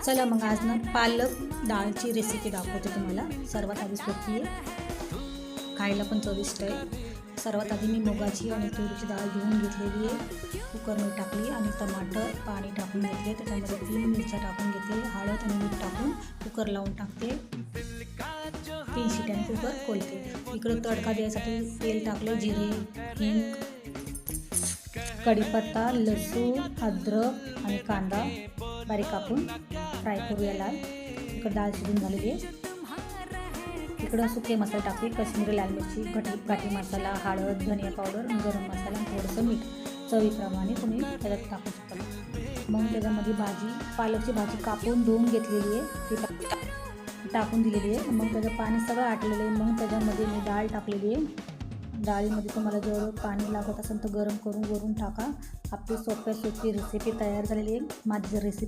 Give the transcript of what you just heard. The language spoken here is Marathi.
चला मग आज ना पालक डाळची रेसिपी दाखवते तुम्हाला। सर्वात आधी सोपी आहे, खायला पण चविष्ट आहे। सर्वात आधी मी मुगाची आणि तुरीची डाळ धुवून घेतलेली आहे। कुकरमध्ये टाकली आणि टमाटर पाणी टाकून घेतले, त्याच्यामध्ये 3 मिरच्या टाकून घेतले, हळद आणि मीठ टाकून कुकर लावून टाकते। 3 शिट्याने कुकर खोलते। इकडे तडका द्यायसाठी तेल टाकले, जिरे, हिंग, कढीपत्ता, लसूण, अद्रक आणि कांदा बारीक कापून फ्राय करूया लाल। इकडे डाळ शिजून झालेली आहे। इकडं सुके मसाले टाकले, काश्मीरी लाल मिरची, घाटी मसाला, हळद, धनिया पावडर, गरम मसाला आणि थोडंसं मीठ चवीप्रमाणे तुम्ही त्याच्यात टाकू शकता। मग त्याच्यामध्ये पालकची भाजी कापून धुवून घेतलेली आहे, ती टाकून दिलेली आहे। मग त्याचं पाणी सगळं आटलेलं आहे। मग त्याच्यामध्ये मी डाळ टाकलेली आहे। डाळीमध्ये तुम्हाला जेवढं पाणी लागत असेल तर गरम करून वरून टाका। आपली सोपी रेसिपी तयार झालेली आहे। माझी रेसिपी